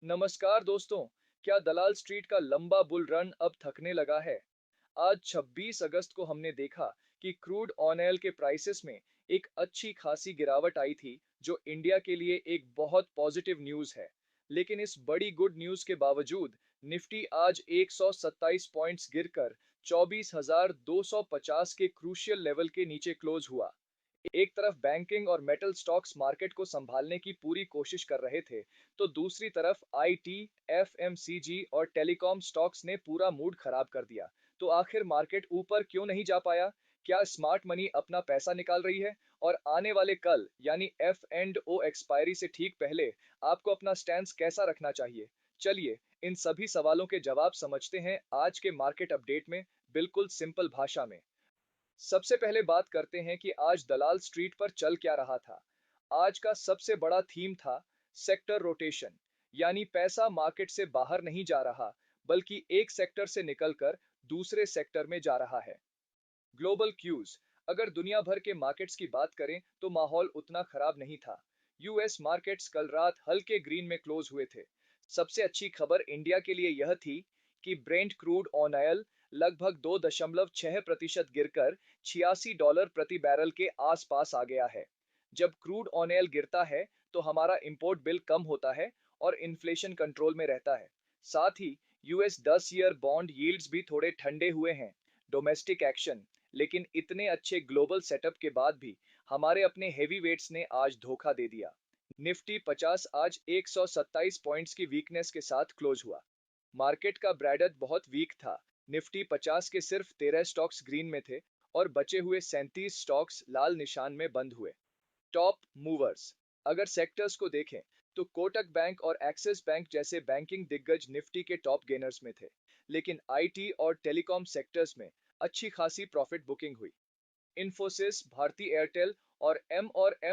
नमस्कार दोस्तों। क्या दलाल स्ट्रीट का लंबा बुल रन अब थकने लगा है? आज 26 अगस्त को हमने देखा कि क्रूड ऑयल के प्राइसेस में एक अच्छी खासी गिरावट आई थी, जो इंडिया के लिए एक बहुत पॉजिटिव न्यूज़ है। लेकिन इस बड़ी गुड न्यूज़ के बावजूद निफ्टी आज 127 पॉइंट्स गिरकर 24,250 के क्रूशियल लेवल के नीचे क्लोज हुआ। एक तरफ बैंकिंग और मेटल स्टॉक्स मार्केट को संभालने की पूरी कोशिश कर रहे थे, तो दूसरी तरफ आईटी, एफएमसीजी और टेलीकॉम स्टॉक्स ने पूरा मूड खराब कर दिया। तो आखिर मार्केट ऊपर क्यों नहीं जा पाया? क्या स्मार्ट मनी अपना पैसा निकाल रही है? और आने वाले कल यानी एफ एंड ओ एक्सपायरी से ठीक पहले आपको अपना स्टैंड कैसा रखना चाहिए? चलिए इन सभी सवालों के जवाब समझते हैं आज के मार्केट अपडेट में, बिल्कुल सिंपल भाषा में। सबसे पहले बात करते हैं कि आज दलाल स्ट्रीट पर चल क्या रहा था। आज का सबसे बड़ा थीम था सेक्टर रोटेशन, यानी पैसा मार्केट से बाहर नहीं जा रहा, बल्कि एक सेक्टर से निकलकर दूसरे सेक्टर में जा रहा है। Global cues. अगर दुनिया भर के मार्केट्स की बात करें तो माहौल उतना खराब नहीं था। यूएस मार्केट्स कल रात हल्के ग्रीन में क्लोज हुए थे। सबसे अच्छी खबर इंडिया के लिए यह थी कि ब्रेंट क्रूड ऑयल लगभग 2.6% गिरकर $86 प्रति बैरल के आसपास आ गया है। जब क्रूड ऑयल गिरता है तो हमारा इंपोर्ट बिल कम होता है और इन्फ्लेशन कंट्रोल में रहता है। साथ ही यूएस 10 ईयर बॉन्ड यील्ड्स भी थोड़े ठंडे हुए हैं। Domestic action. लेकिन इतने अच्छे ग्लोबल सेटअप के बाद भी हमारे अपने हेवी वेट्स ने आज धोखा दे दिया। निफ्टी 50 आज 127 पॉइंट्स की वीकनेस के साथ क्लोज हुआ। मार्केट का ब्रैडथ बहुत वीक था। निफ्टी 50 के सिर्फ 13 स्टॉक्स ग्रीन में थे और बचे हुए 37 स्टॉक्स लाल निशान में बंद हुए। Top movers. अगर सेक्टर्स को देखें तो कोटक बैंक और एक्सिस बैंक जैसे बैंकिंग दिग्गज निफ्टी के टॉप गेनर्स में थे। लेकिन आईटी और टेलीकॉम सेक्टर्स में अच्छी खासी प्रॉफिट बुकिंग हुई। इन्फोसिस, भारती एयरटेल और एम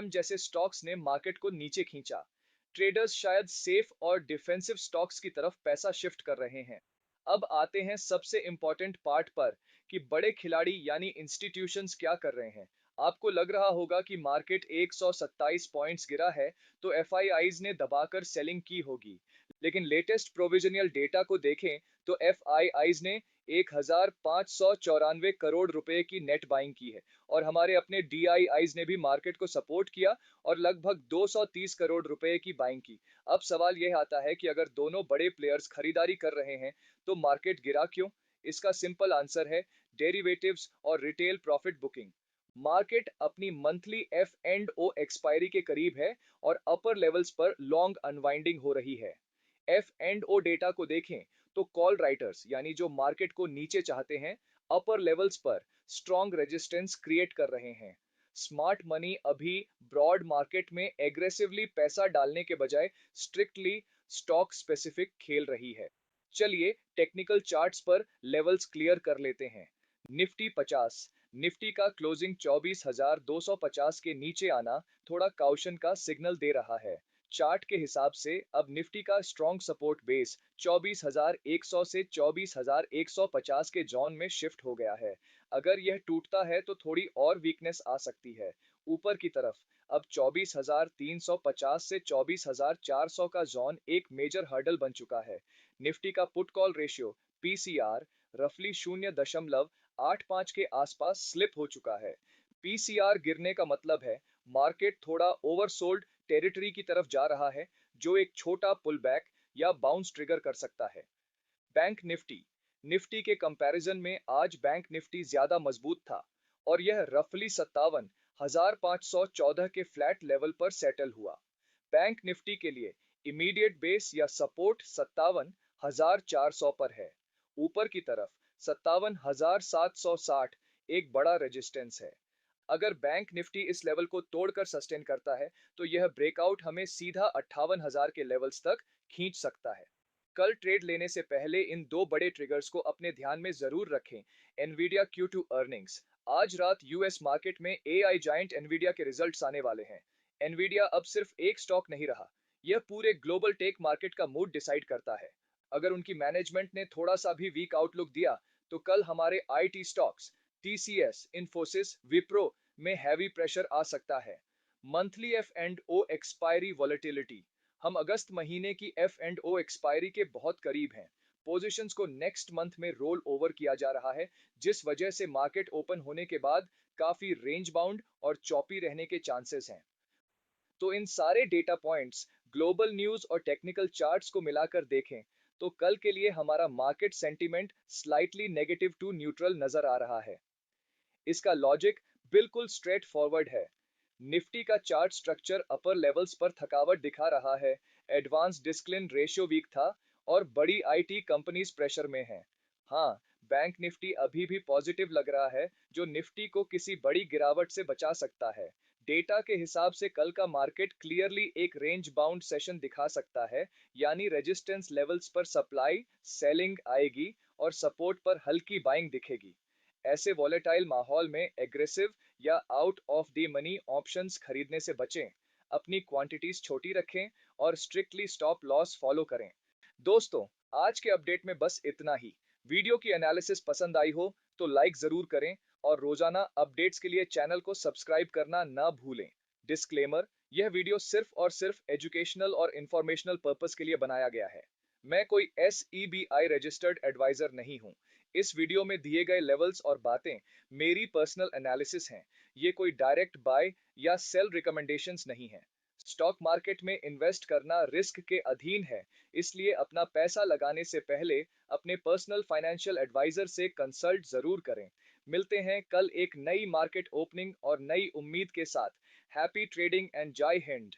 जैसे स्टॉक्स ने मार्केट को नीचे खींचा। ट्रेडर्स शायद सेफ और डिफेंसिव स्टॉक्स की तरफ पैसा शिफ्ट कर रहे हैं। अब आते हैं सबसे इंपॉर्टेंट पार्ट पर कि बड़े खिलाड़ी यानी इंस्टीट्यूशंस क्या कर रहे हैं। आपको लग रहा होगा कि मार्केट 127 पॉइंट्स गिरा है तो एफआईआईज ने दबाकर सेलिंग की होगी। लेकिन लेटेस्ट प्रोविजनल डेटा को देखें तो एफआईआईज ने 1594 करोड़ रुपए की नेट बाइंग की है और हमारे अपने डीआईआईज ने भी मार्केट को सपोर्ट किया और लगभग 230 करोड़ रुपए की बाइंग की। अब सवाल यह आता है कि अगर दोनों बड़े प्लेयर्स खरीदारी कर रहे हैं तो मार्केट गिरा क्यों? इसका सिंपल आंसर है डेरिवेटिव्स और रिटेल प्रॉफिट बुकिंग। मार्केट अपनी monthly F and O expiry के करीब है और अपर लेवल्स पर लॉन्ग अनवाइंडिंग हो रही है। एफ एंड ओ डेटा को देखें तो कॉल राइटर्स यानी जो मार्केट को नीचे चाहते हैं, अपर लेवल्स पर स्ट्रॉन्ग रेजिस्टेंस क्रिएट कर रहे हैं। स्मार्ट मनी अभी ब्रॉड मार्केट में एग्रेसिवली पैसा डालने के बजाय स्ट्रिक्टली स्टॉक स्पेसिफिक खेल रही है। चलिए टेक्निकल चार्ट्स पर लेवल्स क्लियर कर लेते हैं। निफ्टी 50। निफ्टी का क्लोजिंग 24,250 के नीचे आना थोड़ा काउशन का सिग्नल दे रहा है। चार्ट के हिसाब से अब निफ्टी का स्ट्रॉन्ग सपोर्ट बेस 24,100 से 24,150 के जोन में शिफ्ट हो गया है। अगर यह टूटता है तो थोड़ी और वीकनेस आ सकती है ऊपर की तरफ। अब 24,350 से 24,400 का जोन एक मेजर हर्डल बन चुका है। निफ्टी का पुट कॉल रेशियो पीसीआर रफली 0.85 के आसपास स्लिप हो चुका है। पीसीआर गिरने का मतलब है मार्केट थोड़ा ओवरसोल्ड टेरिटरी की तरफ जा रहा है, जो एक छोटा पुल बैक या बाउंस ट्रिगर कर सकता है। Bank Nifty. निफ्टी के कंपैरिजन में आज बैंक निफ्टी ज्यादा मजबूत था और यह रफली 57,514 के फ्लैट लेवल पर सेटल हुआ। बैंक निफ्टी के लिए इमीडिएट बेस या सपोर्ट 57,400 पर है। ऊपर की तरफ 57,760 एक बड़ा रेजिस्टेंस है। अगर बैंक निफ्टी इस लेवल को तोड़कर सस्टेन करता है तो यह ब्रेकआउट हमें सीधा 58,000 के लेवल्स तक खींच सकता है। कल ट्रेड लेने से पहले इन दो बड़े ट्रिगर्स को अपने ध्यान में जरूर रखें। Nvidia Q2 earnings. आज रात यूएस मार्केट में एआई जायंट एनवीडिया के रिजल्ट्स आने वाले हैं। एनवीडिया अब सिर्फ एक स्टॉक नहीं रहा, यह पूरे ग्लोबल टेक मार्केट का मूड डिसाइड करता है। अगर उनकी मैनेजमेंट ने थोड़ा सा भी वीक आउटलुक दिया तो कल हमारे IT stocks TCS, Infosys, Wipro में हैवी प्रेशर आ सकता है। Monthly F and O expiry volatility. हम अगस्त महीने की एफ एंड ओ एक्सपायरी के बहुत करीब हैं। पोजीशंस को नेक्स्ट मंथ में रोल ओवर किया जा रहा है, जिस वजह से मार्केट ओपन होने के बाद काफी रेंज बाउंड और चॉपी रहने के चांसेस हैं। तो इन सारे डेटा पॉइंट्स, ग्लोबल न्यूज और टेक्निकल चार्ट्स को मिलाकर देखें तो कल के लिए हमारा market sentiment slightly negative to neutral नजर आ रहा है। इसका लॉजिक बिल्कुल स्ट्रेट फॉरवर्ड है। निफ्टी का चार्ट स्ट्रक्चर अपर लेवल्स पर थकावट दिखा रहा है, एडवांस डिस्क्लिन रेशियो वीक था और बड़ी आईटी कंपनीज प्रेशर में हैं। हाँ, बैंक निफ्टी अभी भी पॉजिटिव लग रहा है, जो निफ्टी को किसी बड़ी गिरावट से बचा सकता है। डेटा के हिसाब से कल का मार्केट क्लियरली एक रेंज बाउंड सेशन दिखा सकता है, यानी रेजिस्टेंस लेवल्स पर सप्लाई सेलिंग आएगी और सपोर्ट पर हल्की बाइंग दिखेगी। ऐसे वॉलेटाइल माहौल में एग्रेसिव या out of the money options खरीदने से बचें, अपनी क्वांटिटीज छोटी रखें और स्ट्रिक्टली स्टॉप लॉस फॉलो करें। दोस्तों, आज के अपडेट में बस इतना ही। वीडियो की एनालिसिस पसंद आई हो तो लाइक जरूर करें और रोजाना अपडेट्स के लिए चैनल को सब्सक्राइब करना ना भूलें। डिस्क्लेमर, यह वीडियो सिर्फ और सिर्फ एजुकेशनल और इंफॉर्मेशनल पर्पस के लिए बनाया गया है। मैं कोई SEBI रजिस्टर्ड एडवाइजर नहीं हूं। इस वीडियो में दिए गए लेवल्स और बातें मेरी पर्सनल एनालिसिस हैं। ये कोई डायरेक्ट बाय या सेल रिकमेंडेशंस नहीं है। स्टॉक मार्केट में इन्वेस्ट करना रिस्क के अधीन है, इसलिए अपना पैसा लगाने से पहले अपने पर्सनल फाइनेंशियल एडवाइजर से कंसल्ट जरूर करें। मिलते हैं कल एक नई मार्केट ओपनिंग और नई उम्मीद के साथ। हैप्पी ट्रेडिंग एंड जय हिंद।